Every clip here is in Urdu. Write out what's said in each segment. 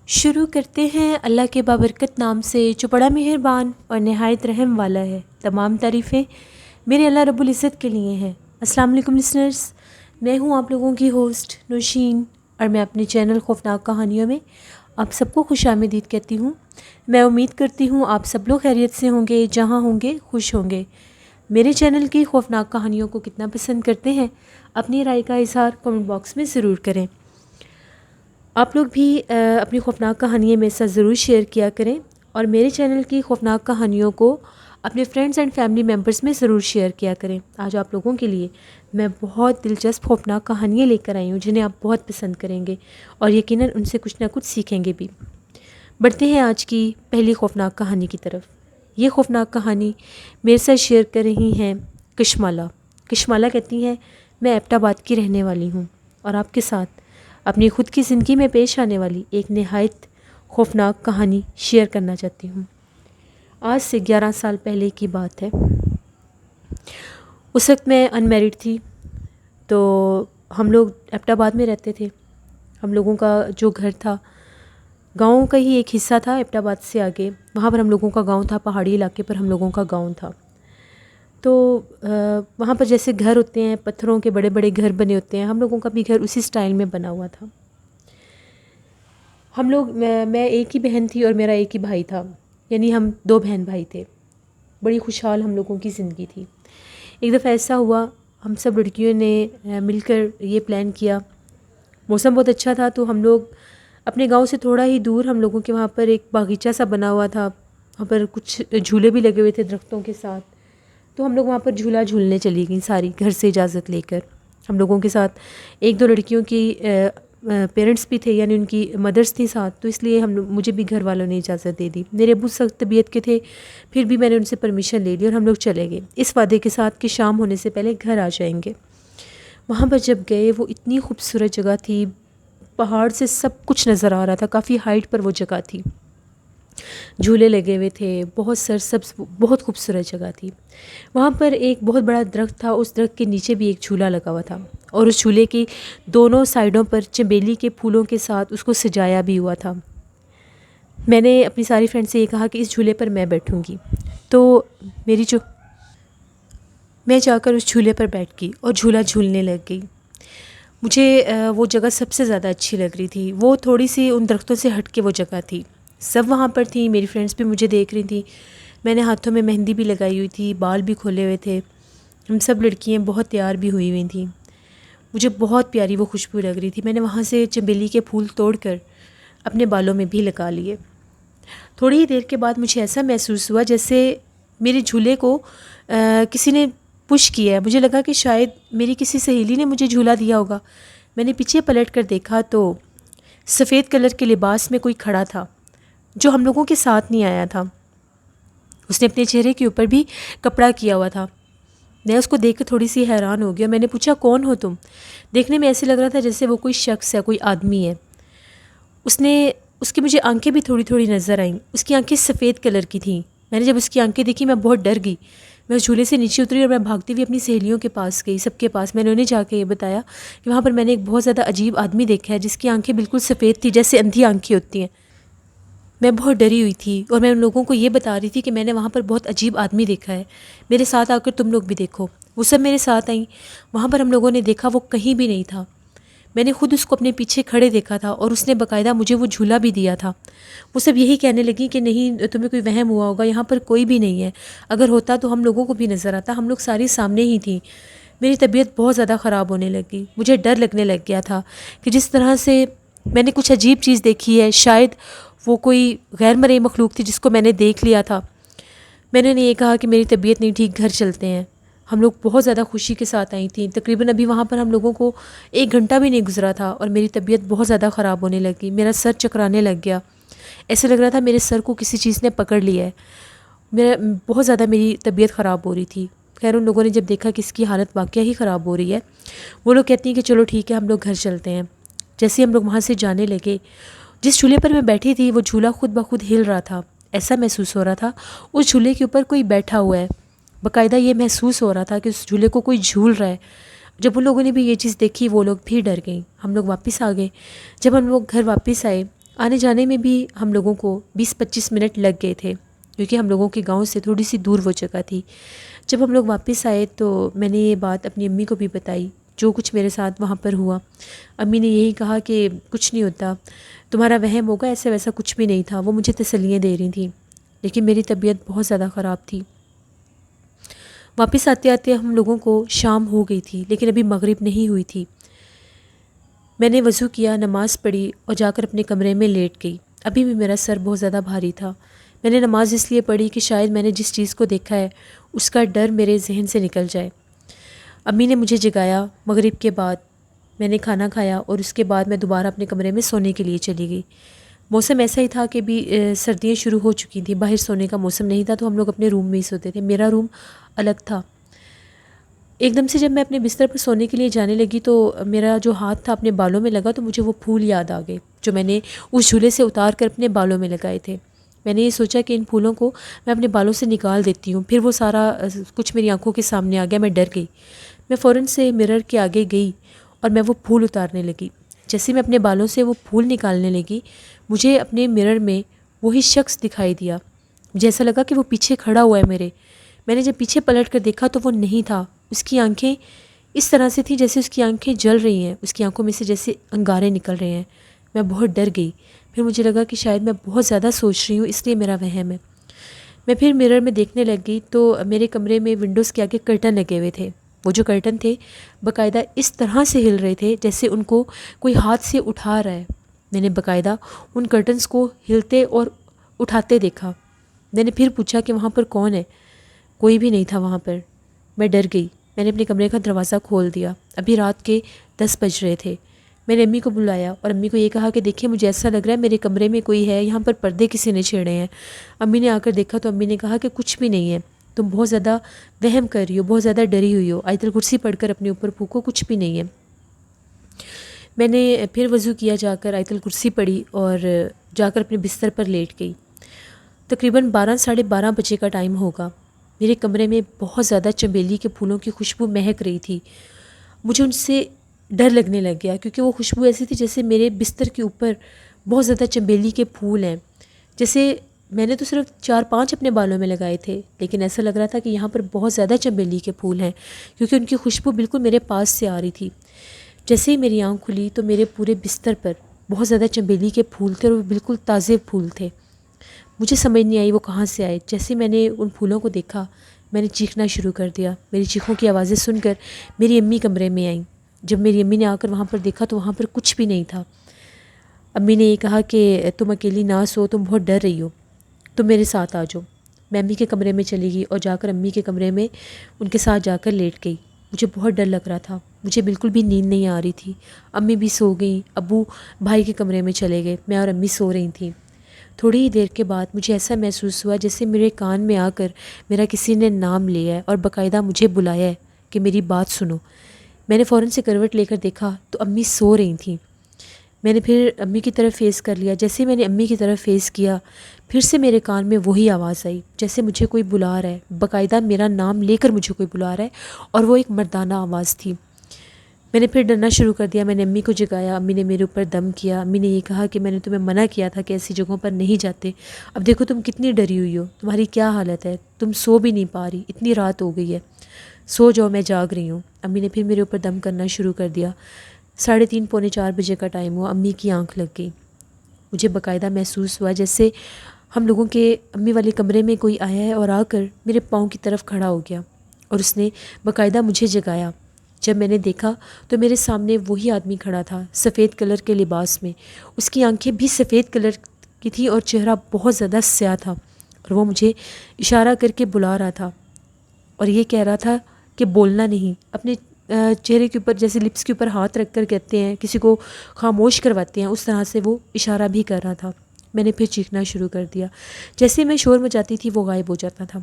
شروع کرتے ہیں اللہ کے بابرکت نام سے جو بڑا مہربان اور نہایت رحم والا ہے۔ تمام تعریفیں میرے اللہ رب العزت کے لیے ہیں۔ السلام علیکم لسنرز، میں ہوں آپ لوگوں کی ہوسٹ نوشین، اور میں اپنے چینل خوفناک کہانیوں میں آپ سب کو خوش آمدید کہتی ہوں۔ میں امید کرتی ہوں آپ سب لوگ خیریت سے ہوں گے، جہاں ہوں گے خوش ہوں گے۔ میرے چینل کی خوفناک کہانیوں کو کتنا پسند کرتے ہیں، اپنی رائے کا اظہار کمنٹ باکس میں ضرور کریں۔ آپ لوگ بھی اپنی خوفناک کہانیاں میرے ساتھ ضرور شیئر کیا کریں، اور میرے چینل کی خوفناک کہانیوں کو اپنے فرینڈز اینڈ فیملی ممبرز میں ضرور شیئر کیا کریں۔ آج آپ لوگوں کے لیے میں بہت دلچسپ خوفناک کہانیاں لے کر آئی ہوں جنہیں آپ بہت پسند کریں گے، اور یقیناً ان سے کچھ نہ کچھ سیکھیں گے بھی۔ بڑھتے ہیں آج کی پہلی خوفناک کہانی کی طرف۔ یہ خوفناک کہانی میرے ساتھ شیئر کر رہی ہیں کشمالہ۔ کشمالہ کہتی ہیں، میں ایبٹ آباد کی رہنے والی ہوں، اور آپ کے ساتھ اپنی خود کی زندگی میں پیش آنے والی ایک نہایت خوفناک کہانی شیئر کرنا چاہتی ہوں۔ آج سے 11 سال پہلے کی بات ہے۔ اس وقت میں ان میرڈ تھی، تو ہم لوگ ایبٹ آباد میں رہتے تھے۔ ہم لوگوں کا جو گھر تھا گاؤں کا ہی ایک حصہ تھا، ایبٹ آباد سے آگے وہاں پر ہم لوگوں کا گاؤں تھا، پہاڑی علاقے پر ہم لوگوں کا گاؤں تھا۔ تو وہاں پر جیسے گھر ہوتے ہیں، پتھروں کے بڑے بڑے گھر بنے ہوتے ہیں، ہم لوگوں کا بھی گھر اسی سٹائل میں بنا ہوا تھا۔ ہم لوگ میں ایک ہی بہن تھی اور میرا ایک ہی بھائی تھا، یعنی ہم 2 بہن بھائی تھے۔ بڑی خوشحال ہم لوگوں کی زندگی تھی۔ ایک دفعہ ایسا ہوا، ہم سب لڑکیوں نے مل کر یہ پلان کیا، موسم بہت اچھا تھا، تو ہم لوگ اپنے گاؤں سے تھوڑا ہی دور ہم لوگوں کے وہاں پر ایک باغیچہ سا بنا ہوا تھا، وہاں پر کچھ جھولے بھی لگے ہوئے تھے درختوں کے ساتھ، تو ہم لوگ وہاں پر جھولا جھولنے چلی گئیں ساری، گھر سے اجازت لے کر۔ ہم لوگوں کے ساتھ 1-2 لڑکیوں کی پیرنٹس بھی تھے، یعنی ان کی مدرس تھیں ساتھ، تو اس لیے مجھے بھی گھر والوں نے اجازت دے دی۔ میرے ابو سخت طبیعت کے تھے، پھر بھی میں نے ان سے پرمیشن لے لی اور ہم لوگ چلے گئے، اس وعدے کے ساتھ کہ شام ہونے سے پہلے گھر آ جائیں گے۔ وہاں پر جب گئے، وہ اتنی خوبصورت جگہ تھی، پہاڑ سے سب کچھ نظر آ رہا تھا، کافی ہائٹ پر وہ جگہ تھی، جھولے لگے ہوئے تھے، بہت سرسبز، بہت خوبصورت جگہ تھی۔ وہاں پر ایک بہت بڑا درخت تھا، اس درخت کے نیچے بھی ایک جھولا لگا ہوا تھا، اور اس جھولے کی دونوں سائڈوں پر چنبیلی کے پھولوں کے ساتھ اس کو سجایا بھی ہوا تھا۔ میں نے اپنی ساری فرینڈ سے یہ کہا کہ اس جھولے پر میں بیٹھوں گی، تو میں جا کر اس جھولے پر بیٹھ گئی اور جھولا جھولنے لگ گئی۔ مجھے وہ جگہ سب سے زیادہ اچھی لگ رہی تھی، وہ تھوڑی سی ان درختوں سے ہٹ کے وہ جگہ تھی، سب وہاں پر تھیں، میری فرینڈس بھی مجھے دیکھ رہی تھیں، میں نے ہاتھوں میں مہندی بھی لگائی ہوئی تھی، بال بھی کھولے ہوئے تھے، ہم سب لڑکیاں بہت تیار بھی ہوئی ہوئی تھیں، مجھے بہت پیاری وہ خوشبو لگ رہی تھی۔ میں نے وہاں سے چنبیلی کے پھول توڑ کر اپنے بالوں میں بھی لگا لیے۔ تھوڑی ہی دیر کے بعد مجھے ایسا محسوس ہوا جیسے میرے جھولے کو کسی نے پش کیا ہے، مجھے لگا کہ شاید میری کسی سہیلی نے مجھے جھولا دیا ہوگا۔ میں نے پیچھے پلٹ کر دیکھا تو سفید کلر کے لباس میں کوئی کھڑا تھا جو ہم لوگوں کے ساتھ نہیں آیا تھا، اس نے اپنے چہرے کے اوپر بھی کپڑا کیا ہوا تھا۔ میں اس کو دیکھ کر تھوڑی سی حیران ہو گیا، میں نے پوچھا کون ہو تم؟ دیکھنے میں ایسے لگ رہا تھا جیسے وہ کوئی شخص ہے، کوئی آدمی ہے۔ اس کی مجھے آنکھیں بھی تھوڑی تھوڑی نظر آئیں، اس کی آنکھیں سفید کلر کی تھیں۔ میں نے جب اس کی آنکھیں دیکھی میں بہت ڈر گئی، میں اس جھولے سے نیچے اتری اور میں بھاگتی ہوئی اپنی سہیلیوں کے پاس گئی، سب کے پاس۔ میں نے انہیں جا کے یہ بتایا کہ وہاں پر میں نے ایک بہت زیادہ عجیب آدمی دیکھا ہے جس کی آنکھیں بالکل سفید تھی، جیسے اندھی آنکھیں ہوتی ہیں۔ میں بہت ڈری ہوئی تھی اور میں ان لوگوں کو یہ بتا رہی تھی کہ میں نے وہاں پر بہت عجیب آدمی دیکھا ہے، میرے ساتھ آ کر تم لوگ بھی دیکھو۔ وہ سب میرے ساتھ آئیں، وہاں پر ہم لوگوں نے دیکھا وہ کہیں بھی نہیں تھا۔ میں نے خود اس کو اپنے پیچھے کھڑے دیکھا تھا، اور اس نے باقاعدہ مجھے وہ جھولا بھی دیا تھا۔ وہ سب یہی کہنے لگی کہ نہیں، تمہیں کوئی وہم ہوا ہوگا، یہاں پر کوئی بھی نہیں ہے، اگر ہوتا تو ہم لوگوں کو بھی نظر آتا، ہم لوگ ساری سامنے ہی تھیں۔ میری طبیعت بہت زیادہ خراب ہونے لگی، مجھے ڈر لگنے لگ گیا تھا کہ جس طرح سے میں نے کچھ عجیب چیز دیکھی ہے، شاید وہ کوئی غیر مرئی مخلوق تھی جس کو میں نے دیکھ لیا تھا۔ میں نے یہ کہا کہ میری طبیعت نہیں ٹھیک، گھر چلتے ہیں۔ ہم لوگ بہت زیادہ خوشی کے ساتھ آئی تھیں، تقریباً ابھی وہاں پر ہم لوگوں کو 1 گھنٹہ بھی نہیں گزرا تھا، اور میری طبیعت بہت زیادہ خراب ہونے لگی، میرا سر چکرانے لگ گیا، ایسے لگ رہا تھا میرے سر کو کسی چیز نے پکڑ لیا ہے، بہت زیادہ میری طبیعت خراب ہو رہی تھی۔ خیر ان لوگوں نے جب دیکھا کہ اس کی حالت واقعہ ہی خراب ہو رہی ہے، وہ لوگ کہتی ہیں کہ چلو ٹھیک ہے، ہم لوگ گھر چلتے ہیں۔ جیسے ہم لوگ وہاں سے جانے لگے، جس جھولے پر میں بیٹھی تھی وہ جھولا خود بخود ہل رہا تھا، ایسا محسوس ہو رہا تھا اس جھولے کے اوپر کوئی بیٹھا ہوا ہے، باقاعدہ یہ محسوس ہو رہا تھا کہ اس جھولے کو کوئی جھول رہا ہے۔ جب ان لوگوں نے بھی یہ چیز دیکھی وہ لوگ بھی ڈر گئیں، ہم لوگ واپس آ گئے۔ جب ہم لوگ گھر واپس آئے آنے جانے میں بھی ہم لوگوں کو 20-25 منٹ لگ گئے تھے، کیونکہ ہم لوگوں کے گاؤں سے تھوڑی سی دور وہ جگہ تھی۔ جب ہم لوگ واپس آئے تو میں نے یہ بات اپنی امی کو بھی بتائی، جو کچھ میرے ساتھ وہاں پر ہوا۔ امی نے یہی کہا کہ کچھ نہیں ہوتا، تمہارا وہم ہوگا، ایسا ویسا کچھ بھی نہیں تھا۔ وہ مجھے تسلیاں دے رہی تھیں، لیکن میری طبیعت بہت زیادہ خراب تھی۔ واپس آتے آتے ہم لوگوں کو شام ہو گئی تھی، لیکن ابھی مغرب نہیں ہوئی تھی۔ میں نے وضو کیا، نماز پڑھی اور جا کر اپنے کمرے میں لیٹ گئی۔ ابھی بھی میرا سر بہت زیادہ بھاری تھا۔ میں نے نماز اس لیے پڑھی کہ شاید میں نے جس چیز کو دیکھا ہے اس کا ڈر میرے ذہن سے نکل جائے۔ امی نے مجھے جگایا۔ مغرب کے بعد میں نے کھانا کھایا اور اس کے بعد میں دوبارہ اپنے کمرے میں سونے کے لیے چلی گئی۔ موسم ایسا ہی تھا کہ بھی سردیاں شروع ہو چکی تھیں، باہر سونے کا موسم نہیں تھا، تو ہم لوگ اپنے روم میں ہی سوتے تھے۔ میرا روم الگ تھا۔ ایک دم سے جب میں اپنے بستر پر سونے کے لیے جانے لگی تو میرا جو ہاتھ تھا اپنے بالوں میں لگا، تو مجھے وہ پھول یاد آ گئے جو میں نے اس جھولے سے اتار کر اپنے بالوں میں لگائے تھے۔ میں نے یہ سوچا کہ ان پھولوں کو میں اپنے بالوں سے نکال دیتی ہوں، پھر وہ سارا کچھ میری آنکھوں کے سامنے آ گیا۔ میں ڈر گئی۔ میں فوراً سے مرر کے آگے گئی اور میں وہ پھول اتارنے لگی۔ جیسے میں اپنے بالوں سے وہ پھول نکالنے لگی، مجھے اپنے مرر میں وہی شخص دکھائی دیا۔ مجھے ایسا لگا کہ وہ پیچھے کھڑا ہوا ہے میرے۔ میں نے جب پیچھے پلٹ کر دیکھا تو وہ نہیں تھا۔ اس کی آنکھیں اس طرح سے تھیں جیسے اس کی آنکھیں جل رہی ہیں، اس کی آنکھوں میں سے جیسے انگارے نکل رہے ہیں۔ میں بہت ڈر گئی۔ پھر مجھے لگا کہ شاید میں بہت زیادہ سوچ رہی ہوں، اس لیے میرا وہم ہے۔ میں پھر مرر میں دیکھنے لگ گئی تو میرے کمرے میں ونڈوز کے آگے کرٹن لگے ہوئے تھے۔ وہ جو کرٹن تھے باقاعدہ اس طرح سے ہل رہے تھے جیسے ان کو کوئی ہاتھ سے اٹھا رہا ہے۔ میں نے باقاعدہ ان کرٹنز کو ہلتے اور اٹھاتے دیکھا۔ میں نے پھر پوچھا کہ وہاں پر کون ہے؟ کوئی بھی نہیں تھا وہاں پر۔ میں ڈر گئی۔ میں نے اپنے کمرے کا دروازہ کھول دیا۔ ابھی رات کے 10 بج رہے تھے۔ میں نے امی کو بلایا اور امی کو یہ کہا کہ دیکھیں مجھے ایسا لگ رہا ہے میرے کمرے میں کوئی ہے، یہاں پر پردے کسی نے چھیڑے ہیں۔ امی نے آ کر دیکھا تو امی نے کہا کہ کچھ بھی نہیں ہے، تم بہت زیادہ وہم کر رہی ہو، بہت زیادہ ڈری ہوئی ہو، آیت الکرسی پڑھ کر اپنے اوپر پھونکو، کچھ بھی نہیں ہے۔ میں نے پھر وضو کیا، جا کر آیت الکرسی پڑھی اور جا کر اپنے بستر پر لیٹ گئی۔ تقریباً 12-12:30 بجے کا ٹائم ہوگا۔ میرے کمرے میں بہت زیادہ چنبیلی کے پھولوں کی خوشبو مہک رہی تھی۔ مجھے ان سے ڈر لگنے لگ گیا کیونکہ وہ خوشبو ایسی تھی جیسے میرے بستر کے اوپر بہت زیادہ چنبیلی کے پھول ہیں۔ جیسے میں نے تو صرف 4-5 اپنے بالوں میں لگائے تھے، لیکن ایسا لگ رہا تھا کہ یہاں پر بہت زیادہ چنبیلی کے پھول ہیں کیونکہ ان کی خوشبو بالکل میرے پاس سے آ رہی تھی۔ جیسے ہی میری آنکھ کھلی تو میرے پورے بستر پر بہت زیادہ چنبیلی کے پھول تھے اور وہ بالکل تازے پھول تھے۔ مجھے سمجھ نہیں آئی وہ کہاں سے آئے۔ جیسے میں نے ان پھولوں کو دیکھا میں نے چیخنا شروع کر دیا۔ میری چیخوں کی آوازیں سن کر میری امی کمرے میں آئیں۔ جب میری امی نے آ کر وہاں پر دیکھا تو وہاں پر کچھ بھی نہیں تھا۔ امی نے یہ کہا کہ تم اکیلی نہ سو، تم بہت ڈر رہی ہو، تم میرے ساتھ آ جاؤ۔ میں امی کے کمرے میں چلی گئی اور جا کر امی کے کمرے میں ان کے ساتھ جا کر لیٹ گئی۔ مجھے بہت ڈر لگ رہا تھا، مجھے بالکل بھی نیند نہیں آ رہی تھی۔ امی بھی سو گئیں، ابو بھائی کے کمرے میں چلے گئے، میں اور امی سو رہی تھیں۔ تھوڑی ہی دیر کے بعد مجھے ایسا محسوس ہوا جیسے میرے کان میں آ کر میرا کسی نے نام لیا ہے اور باقاعدہ مجھے بلایا ہے کہ میری بات سنو۔ میں نے فوراً سے کروٹ لے کر دیکھا تو امی سو رہی تھیں۔ میں نے پھر امی کی طرف فیس کر لیا۔ جیسے ہی میں نے امی کی طرف فیس کیا پھر سے میرے کان میں وہی آواز آئی جیسے مجھے کوئی بلا رہا ہے، باقاعدہ میرا نام لے کر مجھے کوئی بلا رہا ہے، اور وہ ایک مردانہ آواز تھی۔ میں نے پھر ڈرنا شروع کر دیا۔ میں نے امی کو جگایا، امی نے میرے اوپر دم کیا۔ امی نے یہ کہا کہ میں نے تمہیں منع کیا تھا کہ ایسی جگہوں پر نہیں جاتے، اب دیکھو تم کتنی ڈری ہوئی ہو، تمہاری کیا حالت ہے، تم سو بھی نہیں پا رہی، اتنی رات ہو گئی ہے، سو جاؤ، میں جاگ رہی ہوں۔ امی نے پھر میرے اوپر دم کرنا شروع کر دیا۔ 3:30-4 بجے کا ٹائم ہوا، امی کی آنکھ لگ گئی۔ مجھے باقاعدہ محسوس ہوا جیسے ہم لوگوں کے امی والے کمرے میں کوئی آیا ہے اور آ کر میرے پاؤں کی طرف کھڑا ہو گیا اور اس نے باقاعدہ مجھے جگایا۔ جب میں نے دیکھا تو میرے سامنے وہی آدمی کھڑا تھا سفید کلر کے لباس میں، اس کی آنکھیں بھی سفید کلر کی تھی اور چہرہ بہت زیادہ سیاہ تھا، اور وہ مجھے اشارہ کر کے بلا رہا تھا اور یہ کہہ رہا تھا کہ بولنا نہیں۔ اپنے چہرے کے اوپر جیسے لپس کے اوپر ہاتھ رکھ کر کہتے ہیں کسی کو خاموش کرواتے ہیں، اس طرح سے وہ اشارہ بھی کر رہا تھا۔ میں نے پھر چیخنا شروع کر دیا۔ جیسے میں شور مچاتی تھی وہ غائب ہو جاتا تھا۔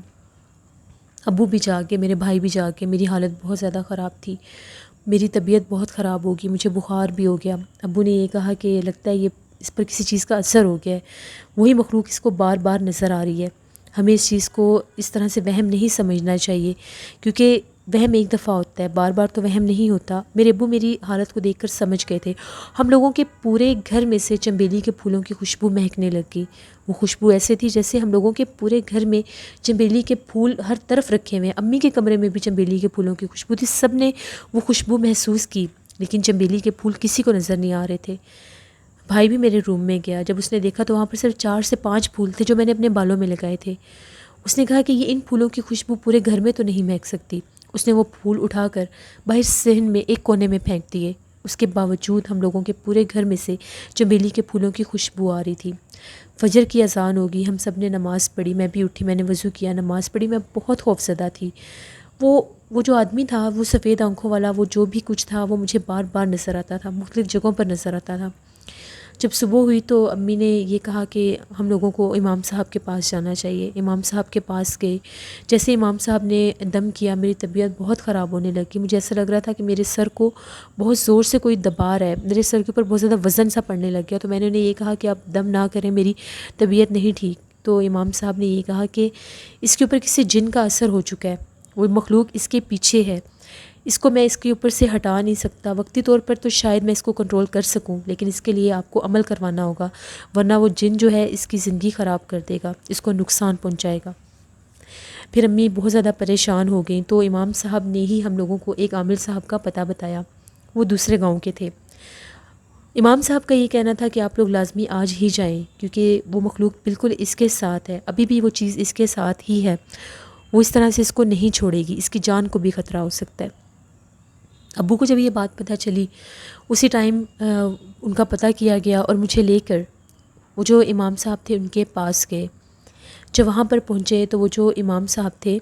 ابو بھی جاگے، میرے بھائی بھی جاگے، میری حالت بہت زیادہ خراب تھی، میری طبیعت بہت خراب ہوگی، مجھے بخار بھی ہو گیا۔ ابو نے یہ کہا کہ لگتا ہے یہ اس پر کسی چیز کا اثر ہو گیا ہے، وہی مخلوق اس کو بار بار نظر آ رہی ہے، ہمیں اس چیز کو اس طرح سے وہم نہیں سمجھنا چاہیے، کیونکہ وہم ایک دفعہ ہوتا ہے، بار بار تو وہم نہیں ہوتا۔ میرے ابو میری حالت کو دیکھ کر سمجھ گئے تھے۔ ہم لوگوں کے پورے گھر میں سے چنبیلی کے پھولوں کی خوشبو مہکنے لگ گئی۔ وہ خوشبو ایسے تھی جیسے ہم لوگوں کے پورے گھر میں چنبیلی کے پھول ہر طرف رکھے ہوئے ہیں۔ امی کے کمرے میں بھی چنبیلی کے پھولوں کی خوشبو تھی، سب نے وہ خوشبو محسوس کی، لیکن چنبیلی کے پھول کسی کو نظر نہیں آ رہے تھے۔ بھائی بھی میرے روم میں گیا، جب اس نے دیکھا تو وہاں پر صرف 4 سے 5 پھول تھے جو میں نے اپنے بالوں میں لگائے تھے۔ اس نے کہا کہ یہ ان پھولوں کی خوشبو پورے گھر میں تو نہیں مہک سکتی۔ اس نے وہ پھول اٹھا کر باہر صحن میں ایک کونے میں پھینک دیے۔ اس کے باوجود ہم لوگوں کے پورے گھر میں سے چنبیلی کے پھولوں کی خوشبو آ رہی تھی۔ فجر کی اذان ہوگی، ہم سب نے نماز پڑھی، میں بھی اٹھی، میں نے وضو کیا، نماز پڑھی۔ میں بہت خوفزدہ تھی۔ وہ جو آدمی تھا، وہ سفید آنکھوں والا، وہ جو بھی کچھ تھا، وہ مجھے بار بار نظر آتا تھا، مختلف جگہوں پر نظر آتا تھا۔ جب صبح ہوئی تو امی نے یہ کہا کہ ہم لوگوں کو امام صاحب کے پاس جانا چاہیے۔ امام صاحب کے پاس گئے۔ جیسے امام صاحب نے دم کیا، میری طبیعت بہت خراب ہونے لگی۔ مجھے ایسا لگ رہا تھا کہ میرے سر کو بہت زور سے کوئی دبا رہا ہے، میرے سر کے اوپر بہت زیادہ وزن سا پڑنے لگ گیا۔ تو میں نے انہیں یہ کہا کہ آپ دم نہ کریں، میری طبیعت نہیں ٹھیک۔ تو امام صاحب نے یہ کہا کہ اس کے اوپر کسی جن کا اثر ہو چکا ہے، وہ مخلوق اس کے پیچھے ہے، اس کو میں اس کے اوپر سے ہٹا نہیں سکتا۔ وقتی طور پر تو شاید میں اس کو کنٹرول کر سکوں، لیکن اس کے لیے آپ کو عمل کروانا ہوگا، ورنہ وہ جن جو ہے اس کی زندگی خراب کر دے گا، اس کو نقصان پہنچائے گا۔ پھر امی بہت زیادہ پریشان ہو گئیں، تو امام صاحب نے ہی ہم لوگوں کو ایک عامل صاحب کا پتہ بتایا۔ وہ دوسرے گاؤں کے تھے۔ امام صاحب کا یہ کہنا تھا کہ آپ لوگ لازمی آج ہی جائیں، کیونکہ وہ مخلوق بالکل اس کے ساتھ ہے، ابھی بھی وہ چیز اس کے ساتھ ہی ہے، وہ اس طرح سے اس کو نہیں چھوڑے گی، اس کی جان کو بھی خطرہ ہو سکتا ہے۔ ابو کو جب یہ بات پتہ چلی، اسی ٹائم ان کا پتہ کیا گیا اور مجھے لے کر وہ جو امام صاحب تھے ان کے پاس گئے۔ جب وہاں پر پہنچے تو وہ جو امام صاحب تھے،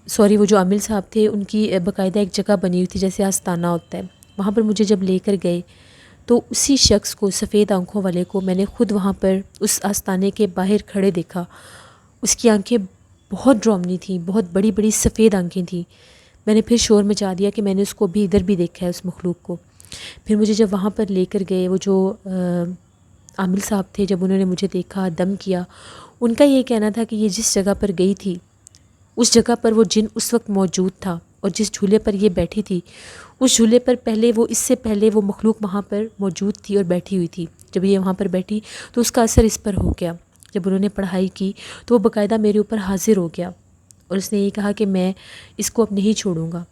وہ جو عامل صاحب تھے، ان کی باقاعدہ ایک جگہ بنی ہوئی تھی جیسے آستانہ ہوتا ہے، وہاں پر مجھے جب لے کر گئے تو اسی شخص کو، سفید آنکھوں والے کو، میں نے خود وہاں پر اس آستانے کے باہر کھڑے دیکھا۔ اس کی آنکھیں بہت ڈراؤنی تھیں، بہت بڑی بڑی سفید آنکھیں تھیں۔ میں نے پھر شور مچا دیا کہ میں نے اس کو بھی ادھر بھی دیکھا ہے، اس مخلوق کو۔ پھر مجھے جب وہاں پر لے کر گئے، وہ جو عامل صاحب تھے، جب انہوں نے مجھے دیکھا، دم کیا، ان کا یہ کہنا تھا کہ یہ جس جگہ پر گئی تھی اس جگہ پر وہ جن اس وقت موجود تھا، اور جس جھولے پر یہ بیٹھی تھی اس جھولے پر اس سے پہلے وہ مخلوق وہاں پر موجود تھی اور بیٹھی ہوئی تھی۔ جب یہ وہاں پر بیٹھی تو اس کا اثر اس پر ہو گیا۔ جب انہوں نے پڑھائی کی تو وہ باقاعدہ میرے اوپر حاضر ہو گیا، اور اس نے یہ کہا کہ میں اس کو اب نہیں چھوڑوں گا۔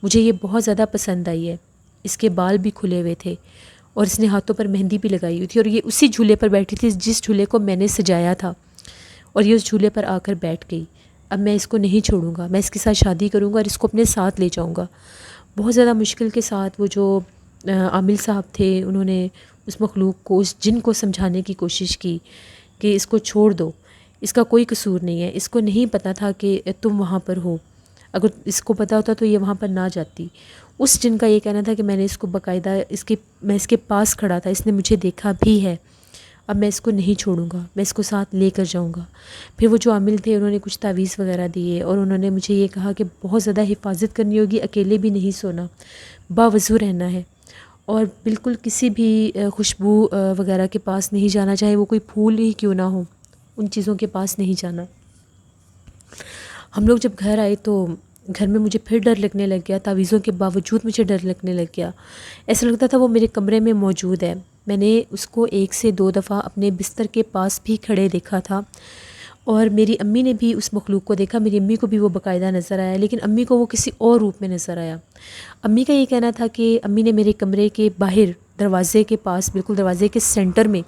مجھے یہ بہت زیادہ پسند آئی ہے۔ اس کے بال بھی کھلے ہوئے تھے اور اس نے ہاتھوں پر مہندی بھی لگائی ہوئی تھی، اور یہ اسی جھولے پر بیٹھی تھی جس جھولے کو میں نے سجایا تھا، اور یہ اس جھولے پر آ کر بیٹھ گئی۔ اب میں اس کو نہیں چھوڑوں گا، میں اس کے ساتھ شادی کروں گا اور اس کو اپنے ساتھ لے جاؤں گا۔ بہت زیادہ مشکل کے ساتھ وہ جو عامل صاحب تھے، انہوں نے اس مخلوق کو، اس جن کو سمجھانے کی کوشش کی کہ اس کو چھوڑ دو، اس کا کوئی قصور نہیں ہے، اس کو نہیں پتہ تھا کہ تم وہاں پر ہو، اگر اس کو پتہ ہوتا تو یہ وہاں پر نہ جاتی۔ اس جن کا یہ کہنا تھا کہ میں نے اس کو باقاعدہ میں اس کے پاس کھڑا تھا، اس نے مجھے دیکھا بھی ہے، اب میں اس کو نہیں چھوڑوں گا، میں اس کو ساتھ لے کر جاؤں گا۔ پھر وہ جو عامل تھے، انہوں نے کچھ تعویذ وغیرہ دیے، اور انہوں نے مجھے یہ کہا کہ بہت زیادہ حفاظت کرنی ہوگی، اکیلے بھی نہیں سونا، باوضو رہنا ہے، اور بالکل کسی بھی خوشبو وغیرہ کے پاس نہیں جانا، چاہے وہ کوئی پھول ہی کیوں نہ ہو، ان چیزوں کے پاس نہیں جانا۔ ہم لوگ جب گھر آئے تو گھر میں مجھے پھر ڈر لگنے لگ گیا، تعویذوں کے باوجود مجھے ڈر لگنے لگ گیا۔ ایسا لگتا تھا وہ میرے کمرے میں موجود ہے۔ میں نے اس کو 1 سے 2 دفعہ اپنے بستر کے پاس بھی کھڑے دیکھا تھا، اور میری امی نے بھی اس مخلوق کو دیکھا، میری امی کو بھی وہ باقاعدہ نظر آیا، لیکن امی کو وہ کسی اور روپ میں نظر آیا۔ امی کا یہ کہنا تھا کہ امی نے میرے کمرے کے باہر دروازے کے پاس، بالکل دروازے کے سینٹر میں،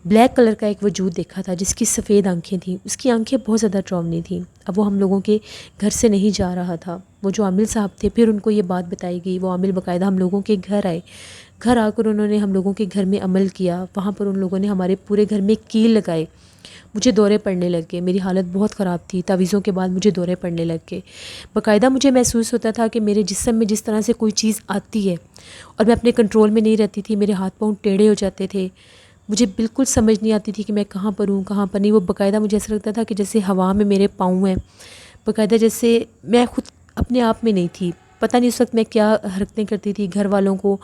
بلیک کلر کا ایک وجود دیکھا تھا جس کی سفید آنکھیں تھیں۔ اس کی آنکھیں بہت زیادہ ڈراؤنی تھیں۔ اب وہ ہم لوگوں کے گھر سے نہیں جا رہا تھا۔ وہ جو عامل صاحب تھے، پھر ان کو یہ بات بتائی گئی، وہ عامل باقاعدہ ہم لوگوں کے گھر آئے، گھر آ کر انہوں نے ہم لوگوں کے گھر میں عمل کیا۔ وہاں پر ان لوگوں نے ہمارے پورے گھر میں کیل لگائے، مجھے دورے پڑنے لگ گئے، میری حالت بہت خراب تھی، تعویذوں کے بعد مجھے دورے پڑنے لگ گئے۔ باقاعدہ مجھے محسوس ہوتا تھا کہ میرے جسم میں جس طرح سے کوئی چیز آتی ہے اور میں اپنے کنٹرول میں نہیں رہتی تھی، میرے ہاتھ پاؤں ٹیڑھے ہو جاتے تھے، مجھے بالکل سمجھ نہیں آتی تھی کہ میں کہاں پر ہوں کہاں پر نہیں۔ وہ باقاعدہ مجھے ایسا لگتا تھا کہ جیسے ہوا میں میرے پاؤں ہیں، باقاعدہ جیسے میں خود اپنے آپ میں نہیں تھی۔ پتہ نہیں اس وقت میں کیا حرکتیں کرتی تھی، گھر والوں کو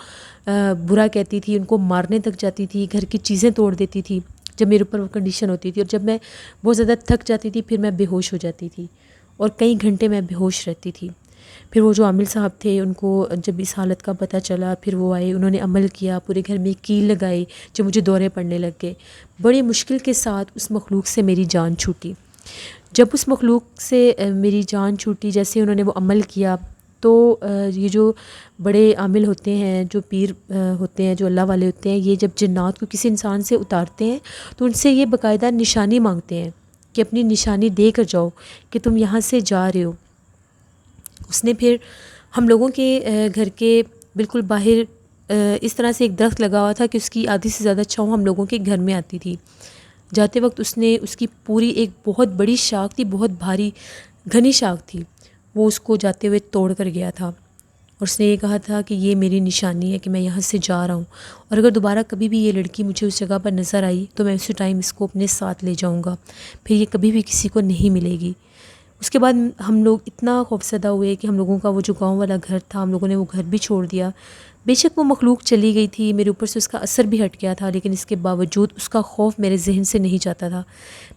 برا کہتی تھی، ان کو مارنے تک جاتی تھی، گھر کی چیزیں توڑ دیتی تھی جب میرے اوپر وہ کنڈیشن ہوتی تھی، اور جب میں بہت زیادہ تھک جاتی تھی پھر میں بے ہوش ہو جاتی تھی، اور کئی گھنٹے میں بے ہوش رہتی تھی۔ پھر وہ جو عامل صاحب تھے ان کو جب اس حالت کا پتہ چلا، پھر وہ آئے، انہوں نے عمل کیا، پورے گھر میں کیل لگائی، جب مجھے دورے پڑنے لگ گئے۔ بڑی مشکل کے ساتھ اس مخلوق سے میری جان چھوٹی۔ جب اس مخلوق سے میری جان چھوٹی، جیسے انہوں نے وہ عمل کیا، تو یہ جو بڑے عامل ہوتے ہیں، جو پیر ہوتے ہیں، جو اللہ والے ہوتے ہیں، یہ جب جنات کو کسی انسان سے اتارتے ہیں تو ان سے یہ باقاعدہ نشانی مانگتے ہیں کہ اپنی نشانی دے کر جاؤ کہ تم یہاں سے جا رہے ہو۔ اس نے پھر ہم لوگوں کے گھر کے بالکل باہر اس طرح سے ایک درخت لگا ہوا تھا کہ اس کی آدھی سے زیادہ چھاؤں ہم لوگوں کے گھر میں آتی تھی۔ جاتے وقت اس نے اس کی پوری ایک بہت بڑی شاخ تھی، بہت بھاری گھنی شاخ تھی، وہ اس کو جاتے ہوئے توڑ کر گیا تھا، اور اس نے یہ کہا تھا کہ یہ میری نشانی ہے کہ میں یہاں سے جا رہا ہوں، اور اگر دوبارہ کبھی بھی یہ لڑکی مجھے اس جگہ پر نظر آئی تو میں اسی ٹائم اس کو اپنے ساتھ لے جاؤں گا، پھر یہ کبھی بھی کسی کو نہیں ملے گی۔ اس کے بعد ہم لوگ اتنا خوفزدہ ہوئے کہ ہم لوگوں کا وہ جو گاؤں والا گھر تھا، ہم لوگوں نے وہ گھر بھی چھوڑ دیا۔ بے شک وہ مخلوق چلی گئی تھی، میرے اوپر سے اس کا اثر بھی ہٹ گیا تھا، لیکن اس کے باوجود اس کا خوف میرے ذہن سے نہیں جاتا تھا۔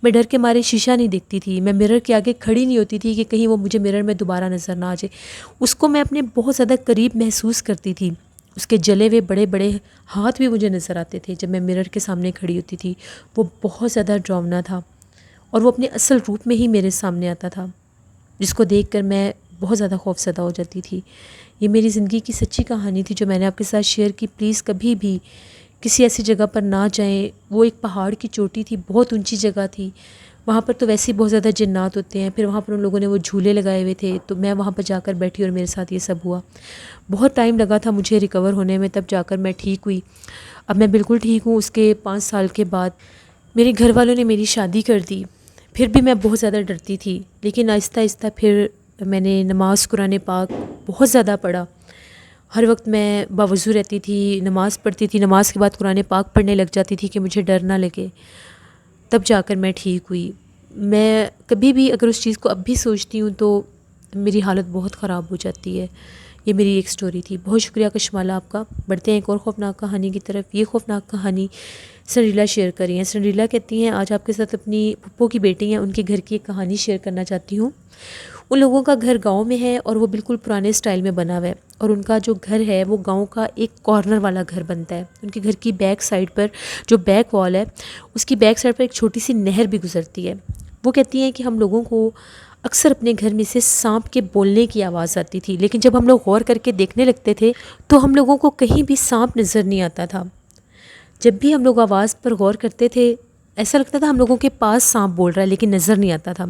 میں ڈر کے مارے شیشہ نہیں دیکھتی تھی، میں مرر کے آگے کھڑی نہیں ہوتی تھی کہ کہیں وہ مجھے مرر میں دوبارہ نظر نہ آ جائے۔ اس کو میں اپنے بہت زیادہ قریب محسوس کرتی تھی، اس کے جلے ہوئے بڑے بڑے ہاتھ بھی مجھے نظر آتے تھے جب میں مرر کے سامنے کھڑی ہوتی تھی۔ وہ بہت زیادہ ڈراؤنا تھا، اور وہ اپنے اصل روپ میں ہی میرے سامنے آتا تھا، جس کو دیکھ کر میں بہت زیادہ خوفزدہ ہو جاتی تھی۔ یہ میری زندگی کی سچی کہانی تھی جو میں نے آپ کے ساتھ شیئر کی۔ پلیز کبھی بھی کسی ایسی جگہ پر نہ جائیں۔ وہ ایک پہاڑ کی چوٹی تھی، بہت اونچی جگہ تھی، وہاں پر تو ویسے ہی بہت زیادہ جنات ہوتے ہیں۔ پھر وہاں پر ان لوگوں نے وہ جھولے لگائے ہوئے تھے، تو میں وہاں پر جا کر بیٹھی اور میرے ساتھ یہ سب ہوا۔ بہت ٹائم لگا تھا مجھے ریکور ہونے میں، تب جا کر میں ٹھیک ہوئی۔ اب میں بالکل ٹھیک ہوں۔ اس کے 5 سال کے بعد میرے گھر والوں نے میری شادی کر دی۔ پھر بھی میں بہت زیادہ ڈرتی تھی، لیکن آہستہ آہستہ پھر میں نے نماز قرآن پاک بہت زیادہ پڑھا۔ ہر وقت میں باوضو رہتی تھی، نماز پڑھتی تھی، نماز کے بعد قرآن پاک پڑھنے لگ جاتی تھی کہ مجھے ڈر نہ لگے۔ تب جا کر میں ٹھیک ہوئی۔ میں کبھی بھی اگر اس چیز کو اب بھی سوچتی ہوں تو میری حالت بہت خراب ہو جاتی ہے۔ یہ میری ایک سٹوری تھی۔ بہت شکریہ کشمالہ آپ کا۔ بڑھتے ہیں ایک اور خوفناک کہانی کی طرف۔ یہ خوفناک کہانی سنڈریلا شیئر کر رہی ہیں۔ سنڈریلا کہتی ہیں آج آپ کے ساتھ اپنی پھپھو کی بیٹی ہیں ان کے گھر کی ایک کہانی شیئر کرنا چاہتی ہوں۔ ان لوگوں کا گھر گاؤں میں ہے اور وہ بالکل پرانے سٹائل میں بنا ہوا ہے، اور ان کا جو گھر ہے وہ گاؤں کا ایک کارنر والا گھر بنتا ہے۔ ان کے گھر کی بیک سائڈ پر جو بیک وال ہے اس کی بیک سائڈ پر ایک چھوٹی سی نہر بھی گزرتی ہے۔ وہ کہتی ہیں کہ ہم لوگوں کو اکثر اپنے گھر میں سے سانپ کے بولنے کی آواز آتی تھی، لیکن جب ہم لوگ غور کر کے دیکھنے لگتے تھے تو ہم لوگوں کو کہیں بھی سانپ نظر نہیں آتا تھا۔ جب بھی ہم لوگ آواز پر غور کرتے تھے ایسا لگتا تھا ہم لوگوں کے پاس سانپ بول رہا ہے، لیکن نظر نہیں آتا تھا۔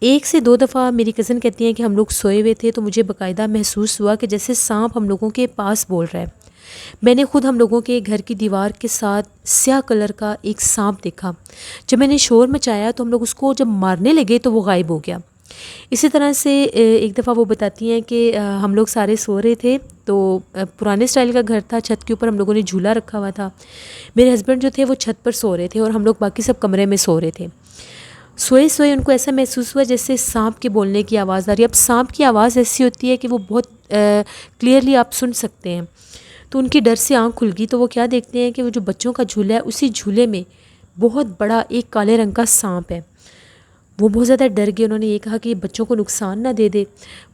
1 سے 2 دفعہ میری کزن کہتی ہیں کہ ہم لوگ سوئے ہوئے تھے تو مجھے باقاعدہ محسوس ہوا کہ جیسے سانپ ہم لوگوں کے پاس بول رہا ہے۔ میں نے خود ہم لوگوں کے گھر کی دیوار کے ساتھ سیاہ کلر کا ایک سانپ دیکھا۔ جب میں نے شور مچایا تو ہم لوگ اس کو جب مارنے لگے تو وہ غائب ہو گیا۔ اسی طرح سے ایک دفعہ وہ بتاتی ہیں کہ ہم لوگ سارے سو رہے تھے، تو پرانے سٹائل کا گھر تھا، چھت کے اوپر ہم لوگوں نے جھولا رکھا ہوا تھا۔ میرے ہسبینڈ جو تھے وہ چھت پر سو رہے تھے اور ہم لوگ باقی سب کمرے میں سو رہے تھے۔ سوئے سوئے ان کو ایسا محسوس ہوا جیسے سانپ کے بولنے کی آواز آ رہی ہے۔ اب سانپ کی آواز ایسی ہوتی ہے کہ وہ بہت کلیئرلی آپ سن سکتے ہیں، تو ان کی ڈر سے آنکھ کھل گئی، تو وہ کیا دیکھتے ہیں کہ وہ جو بچوں کا جھولا ہے اسی جھولے میں بہت بڑا ایک کالے رنگ کا سانپ ہے۔ وہ بہت زیادہ ڈر گئے، انہوں نے یہ کہا کہ یہ بچوں کو نقصان نہ دے دے۔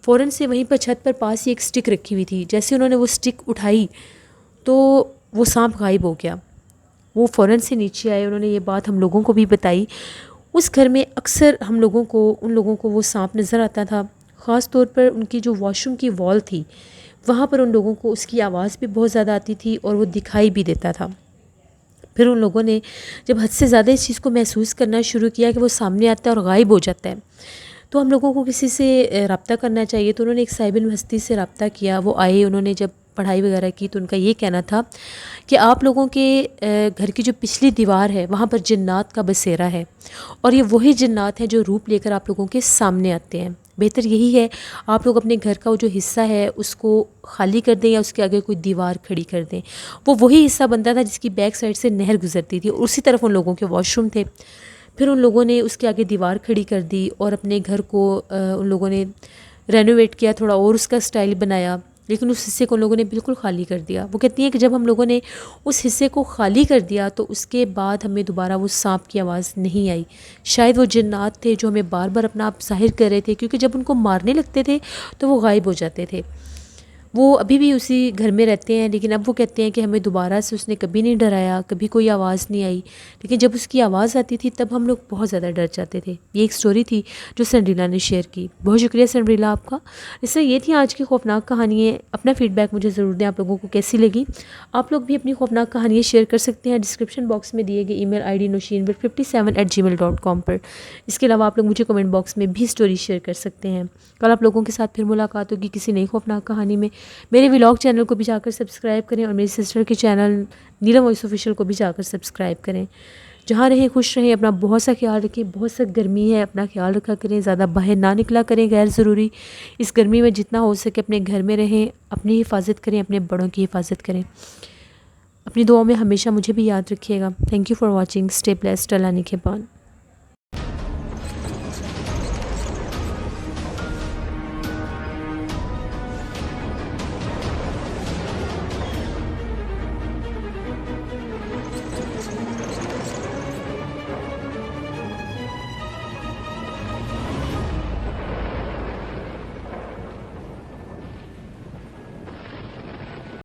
فوراً سے وہیں پر چھت پر پاس ہی ایک سٹک رکھی ہوئی تھی، جیسے انہوں نے وہ سٹک اٹھائی تو وہ سانپ غائب ہو گیا۔ وہ فوراً سے نیچے آئے، انہوں نے یہ بات ہم لوگوں کو بھی بتائی۔ اس گھر میں اکثر ان لوگوں کو وہ سانپ نظر آتا تھا، خاص طور پر ان کی جو واش روم کی وال تھی وہاں پر ان لوگوں کو اس کی آواز بھی بہت زیادہ آتی تھی اور وہ دکھائی بھی دیتا تھا۔ پھر ان لوگوں نے جب حد سے زیادہ اس چیز کو محسوس کرنا شروع کیا کہ وہ سامنے آتا ہے اور غائب ہو جاتا ہے، تو ہم لوگوں کو کسی سے رابطہ کرنا چاہیے، تو انہوں نے ایک صاحب ہستی سے رابطہ کیا۔ وہ آئے، انہوں نے جب پڑھائی وغیرہ کی تو ان کا یہ کہنا تھا کہ آپ لوگوں کے گھر کی جو پچھلی دیوار ہے وہاں پر جنات کا بسیرا ہے، اور یہ وہی جنات ہیں جو روپ لے کر آپ لوگوں کے سامنے آتے ہیں۔ بہتر یہی ہے آپ لوگ اپنے گھر کا وہ جو حصہ ہے اس کو خالی کر دیں یا اس کے آگے کوئی دیوار کھڑی کر دیں۔ وہ وہی حصہ بنتا تھا جس کی بیک سائڈ سے نہر گزرتی تھی اور اسی طرف ان لوگوں کے واش روم تھے۔ پھر ان لوگوں نے اس کے آگے دیوار کھڑی کر دی اور اپنے گھر کو ان لوگوں نے رینوویٹ کیا، تھوڑا اور اس کا سٹائل بنایا۔ لیکن اس حصے کو لوگوں نے بالکل خالی کر دیا۔ وہ کہتی ہیں کہ جب ہم لوگوں نے اس حصے کو خالی کر دیا تو اس کے بعد ہمیں دوبارہ وہ سانپ کی آواز نہیں آئی۔ شاید وہ جنات تھے جو ہمیں بار بار اپنا آپ ظاہر کر رہے تھے، کیونکہ جب ان کو مارنے لگتے تھے تو وہ غائب ہو جاتے تھے۔ وہ ابھی بھی اسی گھر میں رہتے ہیں، لیکن اب وہ کہتے ہیں کہ ہمیں دوبارہ سے اس نے کبھی نہیں ڈرایا، کبھی کوئی آواز نہیں آئی، لیکن جب اس کی آواز آتی تھی تب ہم لوگ بہت زیادہ ڈر جاتے تھے۔ یہ ایک سٹوری تھی جو سنڈریلا نے شیئر کی۔ بہت شکریہ سنڈریلا آپ کا۔ اس سے یہ تھی آج کی خوفناک کہانیاں۔ اپنا فیڈ بیک مجھے ضرور دیں، آپ لوگوں کو کیسی لگی۔ آپ لوگ بھی اپنی خوفناک کہانیاں شیئر کر سکتے ہیں ڈسکرپشن باکس میں دیے گئے ای میل آئی ڈی noshinbit57@gmail.com پر۔ اس کے علاوہ آپ لوگ مجھے کمنٹ باکس میں بھی سٹوری شیئر کر سکتے ہیں۔ کل آپ لوگوں کے ساتھ پھر ملاقات ہوگی کسی نئی خوفناک کہانی میں۔ میرے ولاگ چینل کو بھی جا کر سبسکرائب کریں اور میری سسٹر کے چینل نیلم وائس آفیشیل کو بھی جا کر سبسکرائب کریں۔ جہاں رہیں خوش رہیں، اپنا بہت سا خیال رکھیں۔ بہت سا گرمی ہے، اپنا خیال رکھا کریں، زیادہ باہر نہ نکلا کریں غیر ضروری۔ اس گرمی میں جتنا ہو سکے اپنے گھر میں رہیں، اپنی حفاظت کریں، اپنے بڑوں کی حفاظت کریں۔ اپنی دعاؤں میں ہمیشہ مجھے بھی یاد رکھیے گا۔ Thank you for watching. Stay blessed. اللہ نگہبان۔